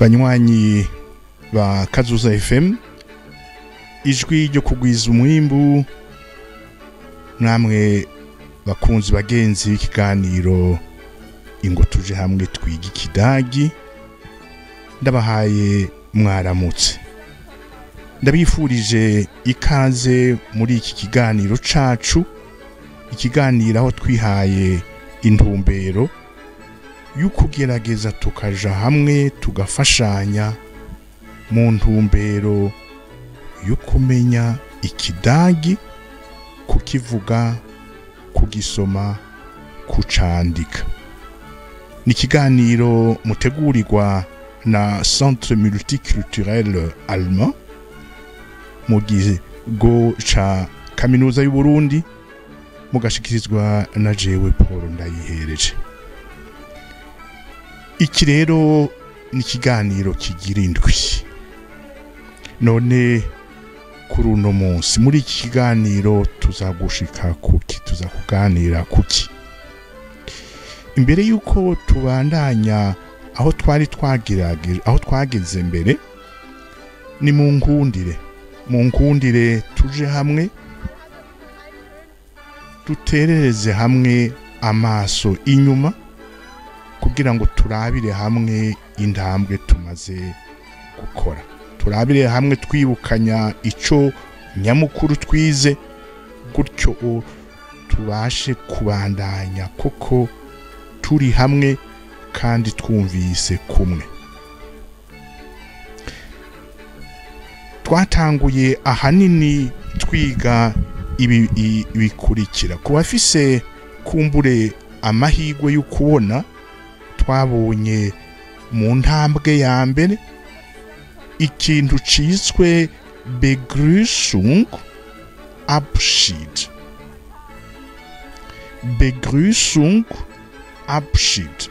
banywanyi ba Kazuza FM ijwi ryo kugwiza umwimbu, namwe bakunzi bagenzi b'ikiganiro ingo tuje hamwe twiga ikidagi, ndabahaye mwaramutse, ndabifurije ikaze muri iki kiganiro cacu, ikiganiro aho twihaye intumbero y'ukugerageza tukaja hamwe tugafashanya mu ntumbero yo kumenya ikidagi, kukivuga, kugisoma, kucandika. Ni ikiganiro mutegurirwa na Centre multiculturel allemand mu kigo ca kaminuza y'u Burundi, mugashikirizwa na jewe Paul Ndayihereje. Iki rero ni ikiganiro kigira indwi. None kuri uno munsi muri iki kiganiro tuzagushika kuki, tuzakuganira kuki. Imbere yuko tubandanya aho twari twagerageje, aho twageze mbere, ni mu nkundire tuje hamwe duterereze hamwe amaso inyuma kugira ngo turabire hamwe intambwe tumaze gukora, turabire hamwe twibukanya ico nyamukuru twize, gutyo tubashe kubandanya koko turi hamwe kandi twumvise kumwe. Twatanguye ahanini twiga ibi bikurikira. Kubafise kumbure amahigwe yo kubona, twabonye mu ntambwe ya mbere ikintu ciswe Begrüßung, Abschied. Begrüßung, Abschied.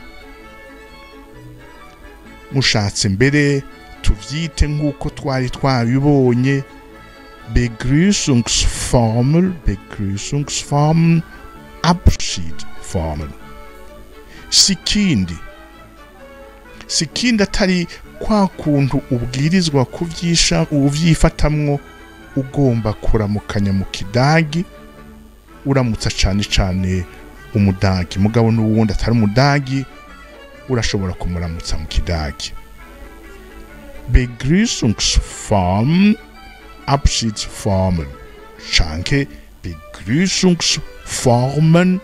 Mushatse mbere tuvyite nk'uko twari twabibonye Begrüßungsformel, Begrüßungsformen, Abschiedformel. Sikindi atari kwa kuntu ubwirizwa kuvyisha uvyifatamwo ugomba kuramukanya mu kidagi, uramutsa cane umudagi, mugabo n'uwundi atari umudagi urashobora kumuramutsa mu kidagi. Begrüßungsform, Abschiedsformen, canke Begrüßungsformen,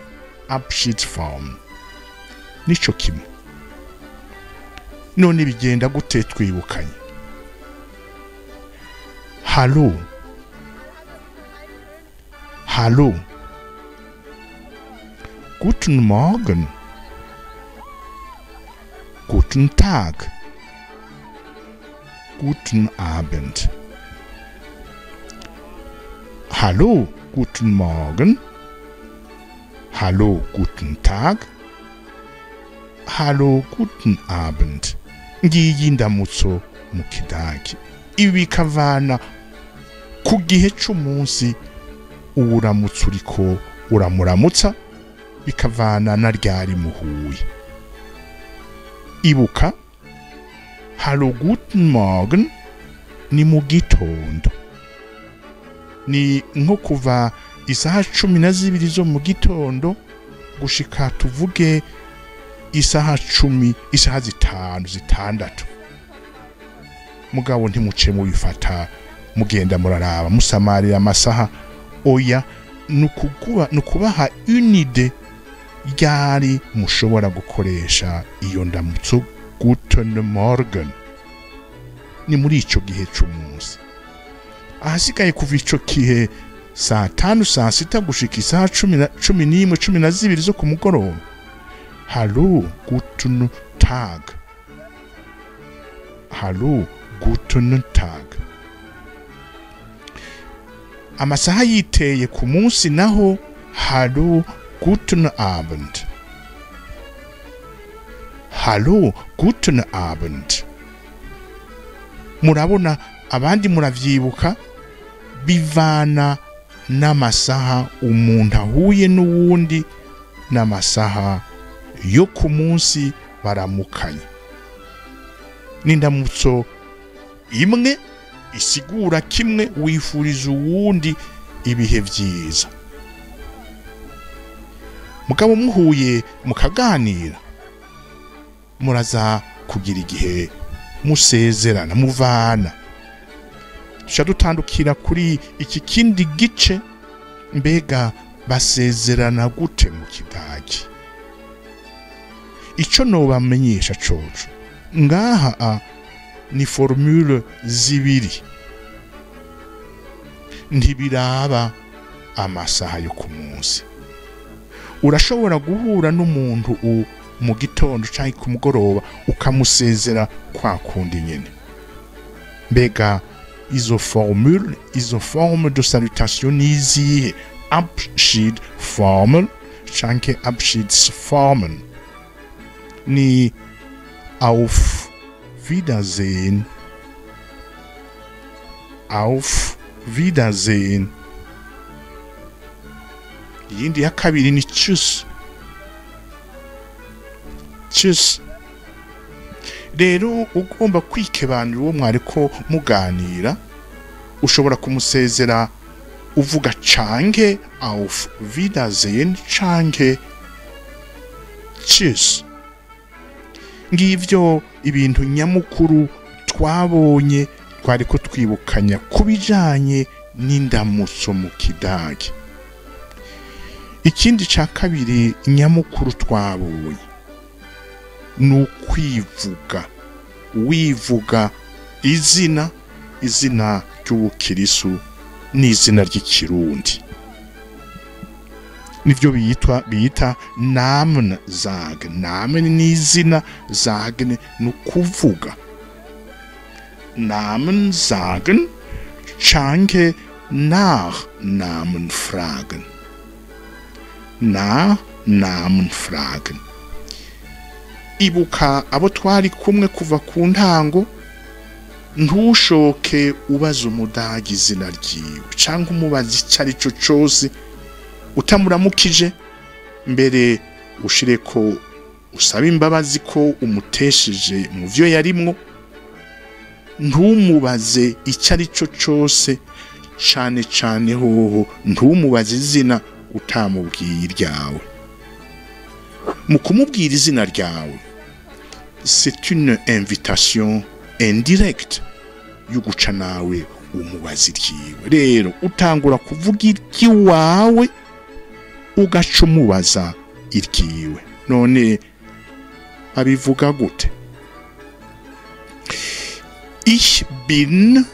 Abschiedsformen. Nico kimwe. None bigenda gute twibukanye? Hallo. Hallo. Guten Morgen. Guten Tag. Guten Abend. Hallo, guten Morgen. Hallo, guten Tag. Hallo, guten Abend. Ngiyi ndamutso mu kidagi. Ibi bikavana ku gihe c'umunsi uramutse uriko uramuramutsa, bikavana na ryari muhuye. Ibuka, hallo guten Morgen ni mu gitondo. Ni nko kuva isaha 12 zo mu gitondo gushika tuvuge isaha 10, isaha 5, 6. Mugabo ntimuce mu bifata mugenda muraraba musamarira amasaha, oya nukubaha unide ryari mushobora gukoresha iyo ndamutso guten Morgen. Ni muri ico gihe c'umunsi. Ahasigaye kuva ico kihe saa 5, saa 6 gushika isaha 11, 12 zo ku mugoroba, hallo guten Tag. Hallo guten Tag. Amasaha yiteye ku munsi naho, hallo guten Abend. Hallo guten Abend. Murabona abandi muravyibuka, bivana n'amasaha umuntu ahuye n'uwundi, n'amasaha yo ku munsi baramukanya. n'indamutso imwe isigura kimwe wifuriza uwundi ibihe vyiza. Mugabo muhuye mukaganira muraza kugira igihe musezerana muvana. Tuca dutandukira kuri iki kindi gice, mbega basezerana gute mu kidagi. Ico nobamenyesha coco ngaha ni formule zibiri, ntibiraba amasaha yo ku munsi. Urashobora guhura n'umuntu mu gitondo canke ku mugoroba ukamusezera kwa kundi nyene. Mbega izo forme de salutation nizihe? Abschiedsformel canke Abschiedsformen ni auf Wiedersehen, auf Wiedersehen. Yindi ya kabiri ni tschüss, tschüss. Rero ugomba kwikebanira uwo mwariko muganira, ushobora kumusezera uvuga canke auf Wiedersehen canke tschüss. Ngivyo ibintu nyamukuru twabonye twariko twibukanya kubijanye n'indamutso mu kidagi. Ikindi ca kabiri nyamukuru twabonye n'ukwivuga, wivuga izina ry'ubukirisu n'izina ry'ikirundi, nivyo bita Namen sagen. Namen ni izina, sagen ni kuvuga. Namen sagen canke nach Namen fragen, nach Namen fragen. Ibuka abo twari kumwe kuva ku ntango, ntushoke ubaza umudagi izina ryiwe canke umubaza icari co cose utamuramukije, mbere ushireko usaba imbabazi ko umutesheje mu vyo yarimwo. Ntumubaze icari co cose, cane cane hoho ntumubaze izina utamubwiye iryawe. Mu kumubwira izina ryawe, c'est une invitation indirecte yo guca nawe umubazi iryiwe. Rero utangura kuvuga iryiwawe ugaca umubaza iryiwe. None abivuga gute? Ich bin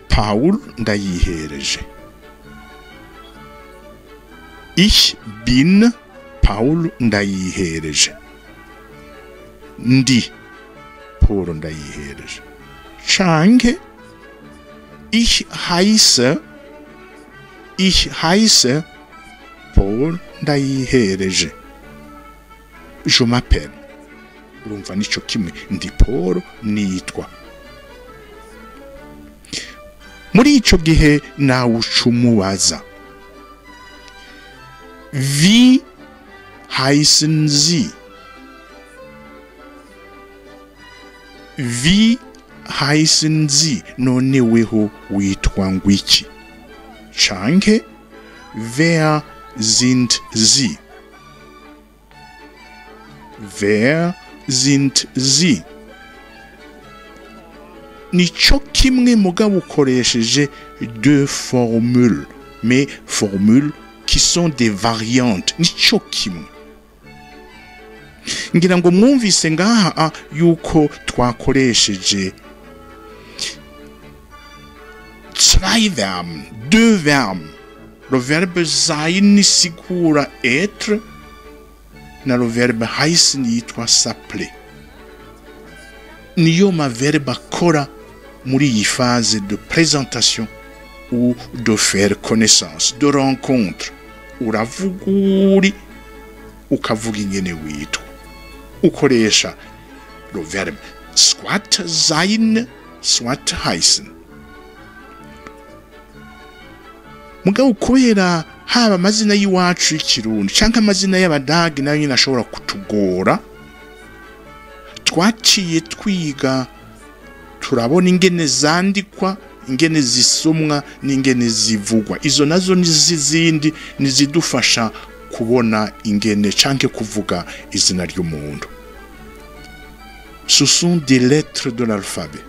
Paul ndayihereje. Ich bin Paul ndayihereje. Ndi Paul ndayihereje. Canke ich heiße Paul ndayihereje. Je m'appelle. Urumva nico kimwe, ndi Paul nitwa. Muri ico gihe nawe ucumubaza, wie heißen Sie? Wie heißen Sie? None weho witwa ngwiki? Canke wer sind Sie? Wer sind Sie? Nico kimwe mugabo ukoresheje deux formules, mais formules qui sont des variantes. Nico kimwe. Ngira ngo mwumvise ngaha yuko twakoresheje zwei Verben, deux verbes. Le verbe sein sigura être, na le verbe heißen yitwa s'appeler. Niyo ma verbe akora muri iyi phase de présentation ou de faire connaissance, de rencontre. Uravuga uri ukavuga ingene witwa. Ukoresha le verbe soit sein, soit heißen. Mugabo kubera haba amazina y'iwacu y'ikirundi canke amazina y'abadagi nayo nyine ashobora kutugora, twaciye twiga turabona ingene zandikwa, ingene zisomwa n'ingene zivugwa. Izo nazo n'izindi nizidufasha kubona ingene canke kuvuga izina ry'umuntu. Ce sont des lettres de l'alphabet.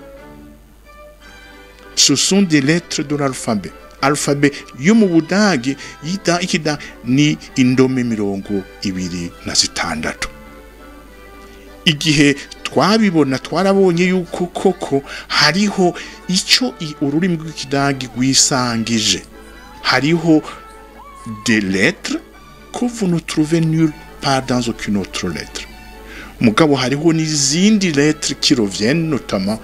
Ce sont des lettres de l'alphabet. Alphabet yo mu Budagi yita ikida ni indome 26. Igihe twabibona twarabonye yuko koko hariho ico ururimi rw'ikidagi rwisangije. Hariho des lettres que vous ne trouvez nulle part dans aucune autre lettre. Mugabo hariho n'izindi lettres qui reviennent notamment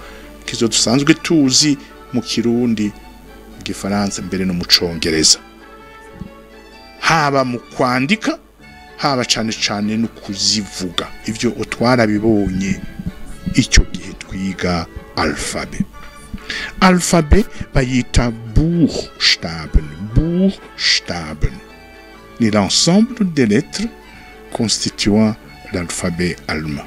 kizo dusanzwe tuzi mu Kirundi, mu Gifaransa, mbere no mu Congereza. Haba mu kwandika, haba cane no kuzivuga. Ivyo twarabibonye icyo gihe twiga alphabet. Alphabet bayita Buchstaben. Buchstaben ni l'ensemble des lettres constituant l'alphabet allemand.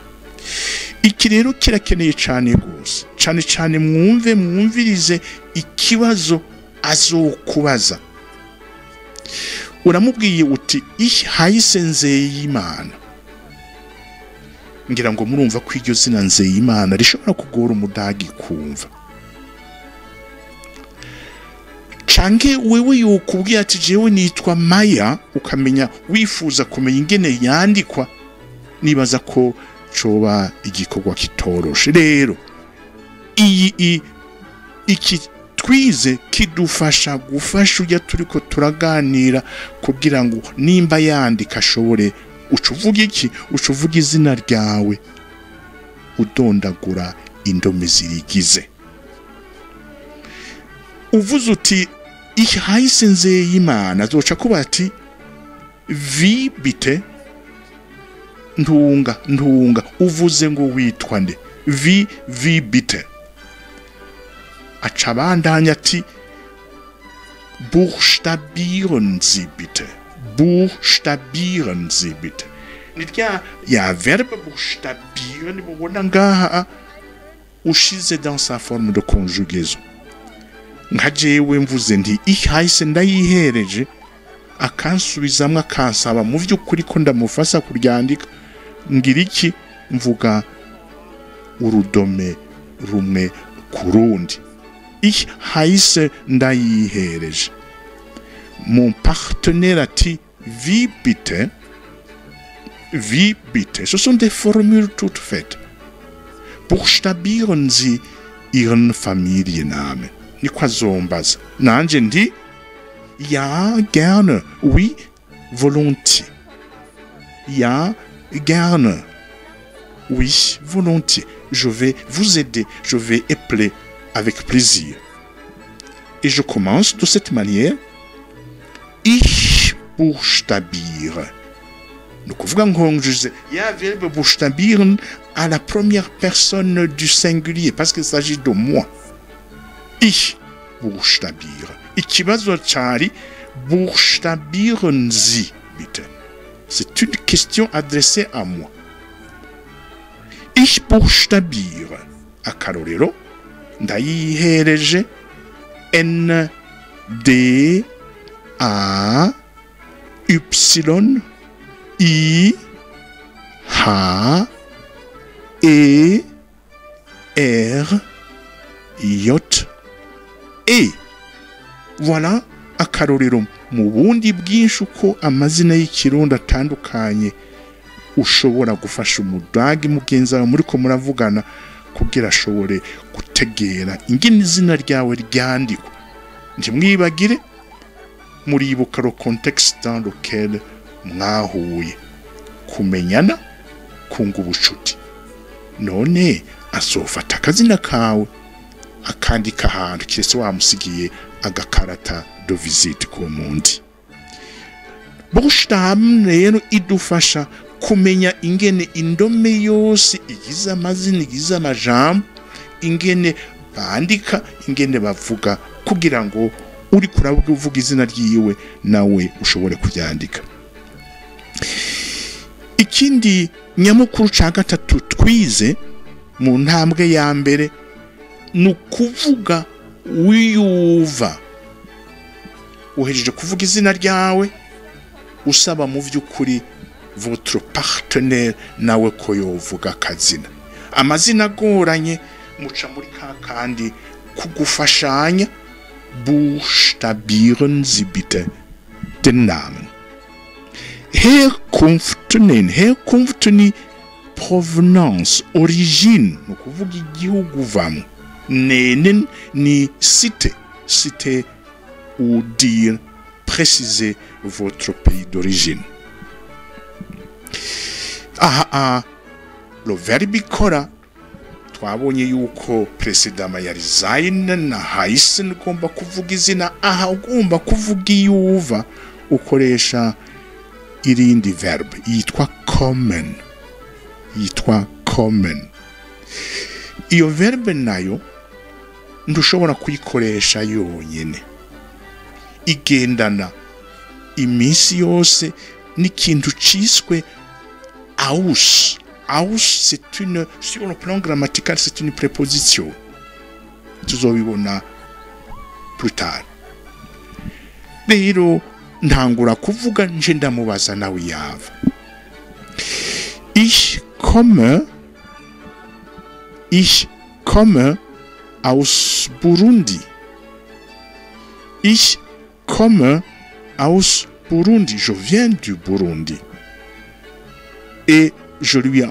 Iki rero kirakeneye cyane gose, cyane mwumvirize ikibazo azokubaza. Uramubwiye uti ich heiße Nzeyimana. Ngira ngo murumva ko iryo zina Nzeyimana rishobora kugora umudagi kumva. Canke wewe yokubwiye ati jewe nitwa Maya, ukamenya wifuza kumenya ingene yandikwa, nibaza ko coba igikorwa kitoroshe. Rero iki twize kidufasha gufasha ujya turiko turaganira kugira ngo nimba yandika ashobore ucuvuga iki, ucuvuga izina ryawe udondagura indome zirigize. Uvuze uti ich heiße Nzeyimana, zoca kuba ati wie bitte, ntunga. Uvuze ngo witwa nde, wie bitte. Acabandanya ati buchstabieren Sie bitte. Buchstabieren Sie bitte. Nitya ya verbe buchstabieren mubona ngaha ushize dans sa forme de conjugaison. Nka jewe mvuze nti ich heiße ndayihereje, akansubizamwe akansaba mu vy'ukuri ko ndamufasa kuryandika, ngira iki, mvuga urudome rumwe kurundi. Ich heiße ndayihereje. Mon partenaire ati wie bitte. Wie bitte. Ce sont des formules toutes faites. Buchstabieren Sie Ihren Familiennamen. Niko azombaza. Nanje ndi ja gerne. Oui, volontiers. Ja gerne. Oui, volontiers. Je vais vous aider. Je vais épeler avec plaisir. Et je commence de cette manière. Ich buchstabiere. Nous kuvuga nkonjuze ya verbe buchstabieren à la première personne du singulier parce qu'il s'agit de moi. Ich buchstabiere. Ikibazo cari buchstabieren Sie bitte. C'est une question adressée à moi. Ich buchstabiere. Akarorero ndayihereje N D A Y I H E R J E. Voilà akarorero mu bundi bwinshi uko amazina y'ikirundi atandukanye ushobora gufasha umudagi mugenzi wawe muri ko muravugana kugira ashobore gutegera ingene izina ryawe ryandikwa. Nje mwibagire muribuka le contexte dans lequel mwahuye, kumenyana kunga ubucuti. None asofata akazina kawe akandika ahantu kiretse wamusigiye agakarata de visite ku mundi. Buchstaben rero idufasha kumenya ingene indome yose igize amazina, igize amajambo, ingene bandika, ingene bavuga kugira ngo uri kuravuga uvuga izina ryiwe nawe ushobore kuryandika. Ikindi nyamukuru ca gatatu twize mu ntambwe ya mbere nukuvuga wiyuva uhejeje kuvuga izina ryawe usaba mu vy'ukuri votre partenaire nawe ko yovuga akazina. Amazina agoranye muca muri kandi kugufashanya. Buchstabieren Sie bitte den Namen. Herkunft ni provenance, origine, nukuvuga igihugu vamo. Nenen ni cité ou dire préciser votre pays d'origine. Le verbe ikora twabonye yuko presidama yari sein na haisen ugomba kuvuga izina. Ugomba kuvuga iyuva ukoresha irindi verbe yitwa kommen. Iyo verbe nayo ndushobora kuyikoresha yonyene, igendana iminsi yose n'ikintu ciswe aus. Sur le plan grammatical, c'est une préposition. Tuzobibona plus tard. Rero ntangura kuvuga nje ndamubaza nawe yava. Ich komme aus Burundi. Ich komme aus Burundi. Je viens du Burundi. Et je lui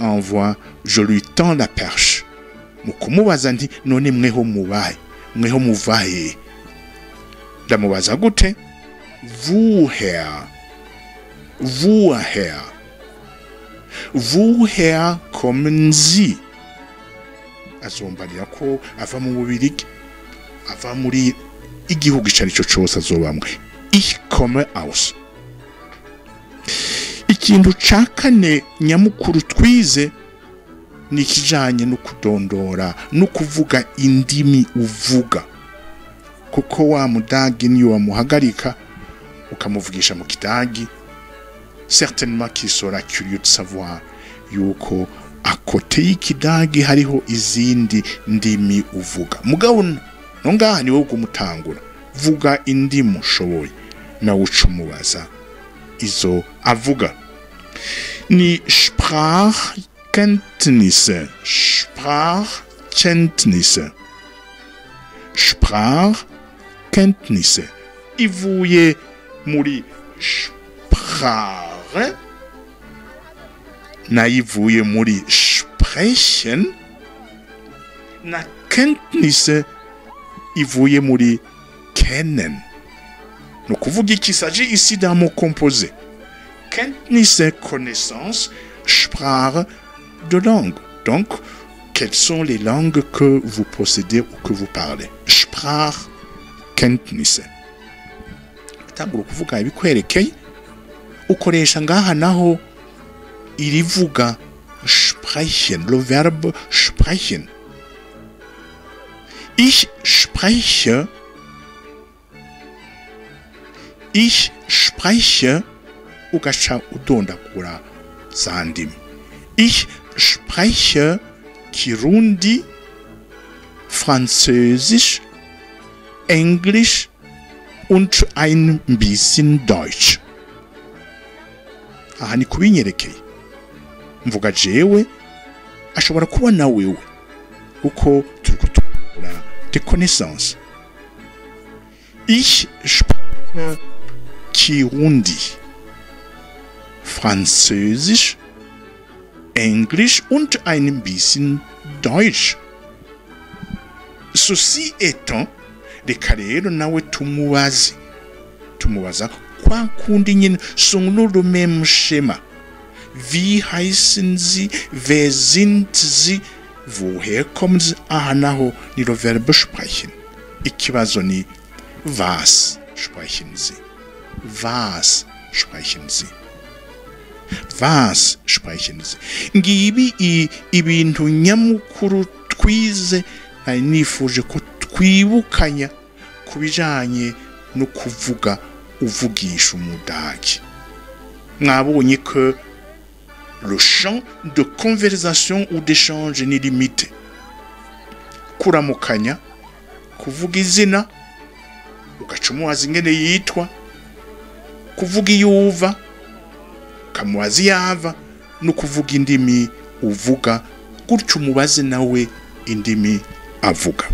tends la perche. Mukumubaza nti none mweho muvahe. Ndamubaza gute? Woher kommen Sie? Azombarira ko ava mu Bubirigi, ava muri igihugu icarico cose azobamwe. Ich komme aus. Ikintu ca kane nyamukuru twize ni kijanye no kudondora no kuvuga indimi uvuga, kuko wa mudagi niyo wamuhagarika ukamuvugisha mu kidagi, certainement qu'il sera curieux de savoir yuko akote y'ikidagi hariho izindi ndimi uvuga. Mugabo nongaha ni wo kumutangura vuga indimi ushoboye na ucumubaza izo avuga. Ni Sprachkenntnisse ivuye muri Sprache na ivuye muri Sprechen na Kenntnisse ivuye muri Kennen. No kuvuga iki s'agit ici d'un mot composé. Kenntnisse, connaissance, Sprache, de langue. Donc, quelles sont les langues que vous possédez ou que vous parlez? Sprachkenntnisse. Tangura kuvuga ibikwerekeye ukoresha ngaha naho irivuga sprechen, le verbe sprechen. Ich spreche ugaca udondagura za ndimi. Ich spreche Kirundi, Französisch, Englisch und ein bisschen Deutsch. Aha ni kubinyerekeye. Mvuga jewe ashobora kuba na wewe uko turi kutura de connaissance. Ich spreche Kirundi, Französisch, Englisch und ein bisschen Deutsch. Ceci étant, reka rero nawe tumubaza kwa kundi nyine selon le même schéma. Wie heißen Sie? Wer sind Sie? Woher kommen Sie? Aha naho ni lo verbe sprechen. Ikibazo ni was sprechen Sie? Was sprechen Sie? Was sprechen Sie? Ngibi ibintu nyamukuru twize nifuje ko twibukanya kubijanye no kuvuga uvugisha umudagi. Mwabonye que le champ de conversation ou d'échange n'est limité. kuramukanya kuvuga izina ugaca umubaza ingene yitwa kuvuga iyo uva ukamubaza iyo ava no kuvuga indimi uvuga gutyo umubaze nawe indimi avuga.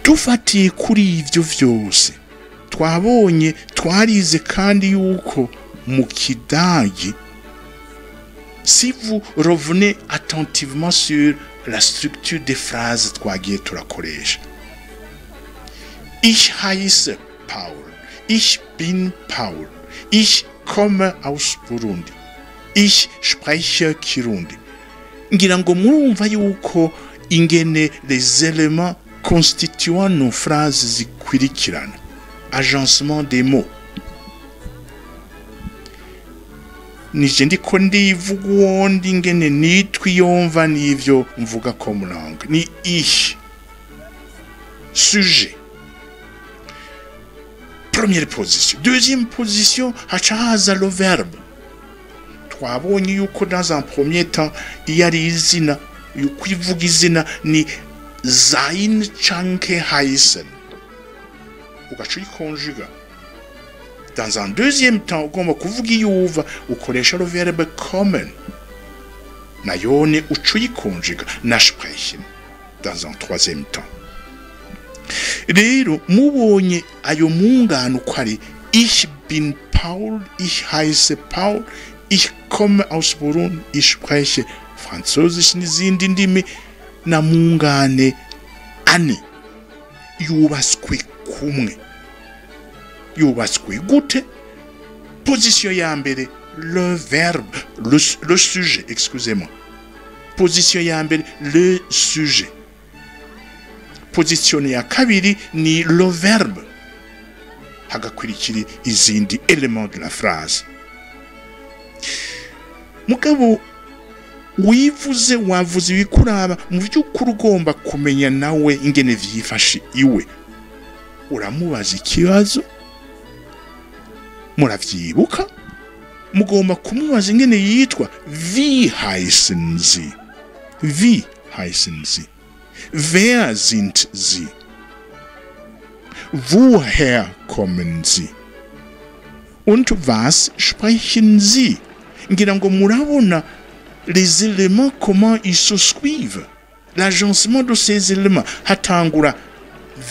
Dufatiye kuri ivyo vyose twabonye twarize kandi yuko mukidagi, si vous revenez attentivement sur la structure des phrases twagiye turakoresha, ich heiße Paul, ich bin Paul, ich komme aus Burundi, ich spreche Kirundi. Ngira ngo murumva yuko ingene les éléments constituant nos phrases zikurikirana, agencement des mots. Nije ndiko ndivuga uwondi ingene nitwa iyomva n'ivyo mvuga ko mulanga ni ich. Sujet, première position. Deuxième position, haca haza le verbe. Twabonye yuko dans un premier temps iyo ari izina, yuko ivuga izina ni sein canke heißen, ugaca uyikonjuga. Dans un deuxième temps ugomba kuvuga iyo uva ukoresha le verbe kommen, nayone uca uyikonjuga na sprechen dans un troisième temps. Rero mubonye ayo mungano uko ari ich bin Paul, ich heiße Paul, ich komme aus Burundi, ich spreche Französisch n'izindi ndimi, na mungane ane yubatswe kumwe. Yubatswe gute? Position ya mbere le verbe, le sujet, excusez-moi. Position ya mbere le sujet. Position ya kabiri ni le verbe, hagakurikira izindi éléments de la phrase. Mugabo wivuze wavuze ibikuraba mu by'ukuri ugomba kumenya nawe ingene vyifashe iwe. Uramubaza ikibazo, muravyibuka, mugomba kumubaza ingene yitwa. Wie heißen Sie? Wie heißen Sie? Wer sind Sie? Woher kommen Sie? Und was sprechen Sie? Ngira ngo murabona les éléments comment ils se suivent, l'agencement de ces éléments. Hatangura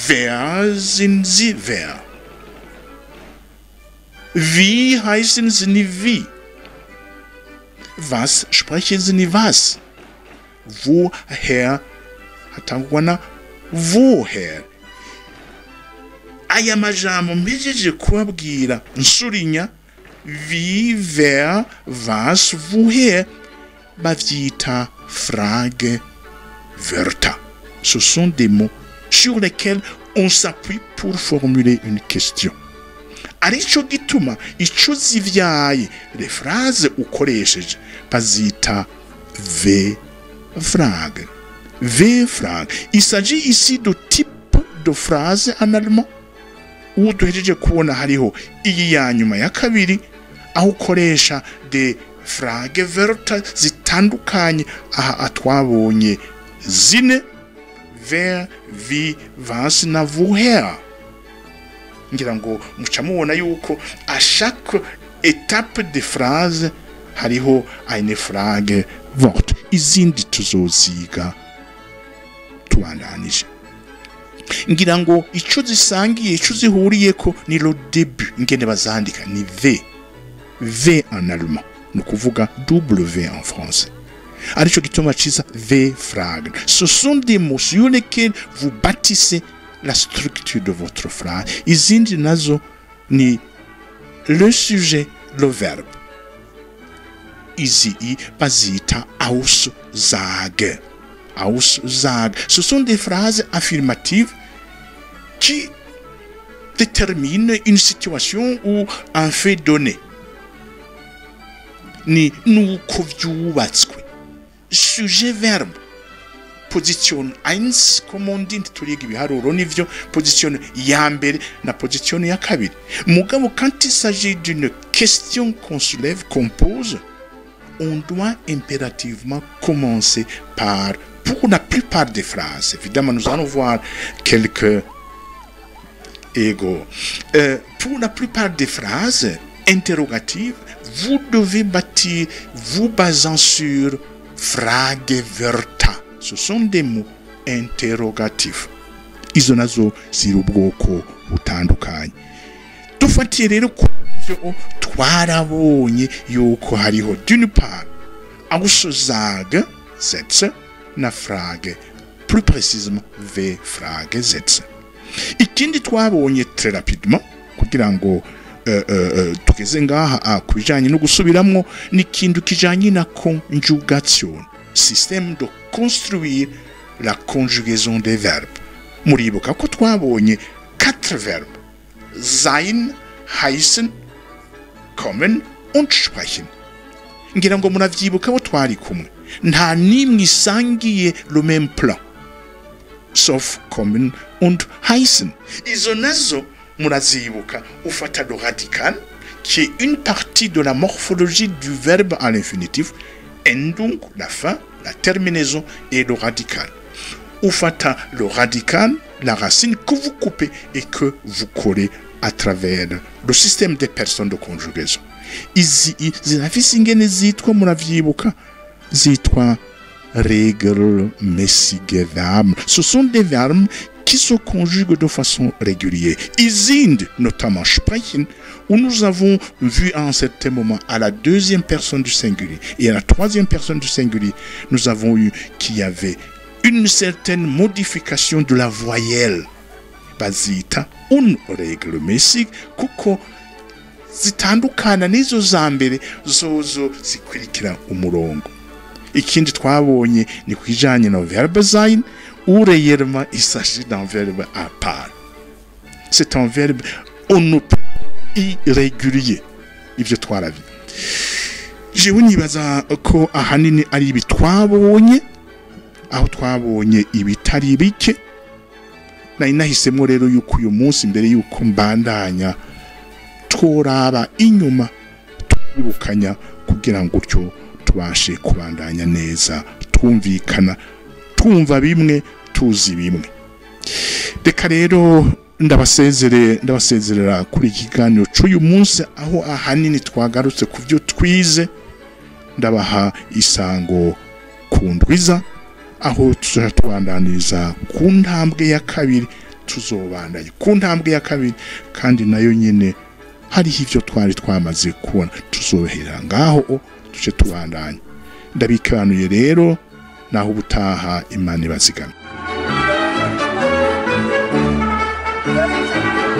wer sind Sie? Wer? Wie heißen Sie? Ni wie? Was sprechen Sie? Ni was? Woher? Hatangura na woher. Aya majambo mpejeje kubabwira nsurinya wie, wer, was, woher, bavyita Fragewörter. Ce sont des mots sur lesquels on s'appuie pour formuler une question. Arico gituma ico zivyaye les phrases ukoresheje bazita V-Frage. V-Frage. Il s'agit ici de type de phrase en allemand. Ubu duhejeje kubona hariho iyi ya nyuma ya kabiri aho ukoresha de Fragewörter zitandukanye. Aha atwabonye zine: wer, wie, was na woher. Ngira ngo muca mubona yuko à chaque étape de phrase hariho eine Fragewort. Izindi tuzoziga tubandanije. Ngira ngo ico zisangiye, ico zihuriyeko ni le début, ingene bazandika ni V. V en allemand, ni kuvuga W en français. Arico gituma ciza V-Fragen. Ce sont des mots sur lesquels vous bâtissez la structure de votre phrase. Izindi nazo ni le sujet, le verbe. Ici bazita Aussage. Aussage. Ce sont des phrases affirmatives qui déterminent une situation ou un fait donné. Ni nuko vyubatswe. Sujet, verbe. Position 1, comme on dit, turiga ibiharuro nivyo, position ya mbere na position ya kabiri. Mugabo quand il s'agit d'une question qu'on soulève, qu'on pose, on doit impérativement commencer par pour la plupart des phrases, évidemment, nous allons voir quelques égaux. Pour la plupart des phrases interrogatives, vous devez bâtir, vous basant sur Frageverta. Ce sont des mots interrogatifs. Izo nazo ziri ubwoko butandukanye. Dufatiye rero ku byo twarabonye yuko hariho d'une part Aussagen, Sätze, na Frage, plus précisément V-Frage, Sätze. Ikindi twabonye très rapidement kugira ngo tugeze ngaha kubijanye no gusubiramwo ni kintu kijanye na conjugation, système de construire la conjugaison des verbes. Muribuka ko twabonye 4 verbes: sein, heißen, kommen und sprechen. Ngira ngo muravyibuka bo twari kumwe, nta nimwe isangiye le même plan sauf kommen und heißen. Izo nazo murazibuka, ufata le radical qui est une partie de la morphologie du verbe à l'infinitif, endung, la fin, la terminaison et le radical. Ufata le radical, la racine que vous coupez et que vous collez à travers le système des personnes de conjugaison. Izi zinafise ingene zitwa muravyibuka, zitwa regelmäßige Verben. Ce sont des verbes qui se conjuguent de façon régulière. Ils sind notamment sprechen, où nous avons vu à un certain moment à la deuxième personne du singulier et à la troisième personne du singulier, nous avons eu qu'il y avait une certaine modification de la voyelle. Bazita unregelmäßig kuko zitandukana n'izo za mbere zozo zikurikira umurongo. Ikindi twabonye ni kwijanye na verbe sein, où réellement il s'agit d'un verbe à part. C'est un verbe irrégulier. Ibyo twarabi. Jewe nibaza ko ahanini ari ibi twabonye, aho twabonye ibitari bike. Nari nahisemo rero yuko uyu munsi mbere yuko mbandanya tworaba inyuma twibukanya kugira ngo utyo tubashe kubandanya neza, twumvikana, twumva bimwe, tuzi bimwe. Reka rero ndabasezerera kuri ikiganiro cy'uyu munsi, aho ahanini twagarutse ku byo twize. Ndabaha isango kundwiza, aho tuzatubandaniriza ku ntambwe ya kabiri, tuzobandanya ku ntambwe ya kabiri, kandi nayo nyine hariho ibyo twari twamaze kubona, tuzohera ngaho tuce tubandanya. Ndabikanuye rero, naho ubutaha Imana ibazigame.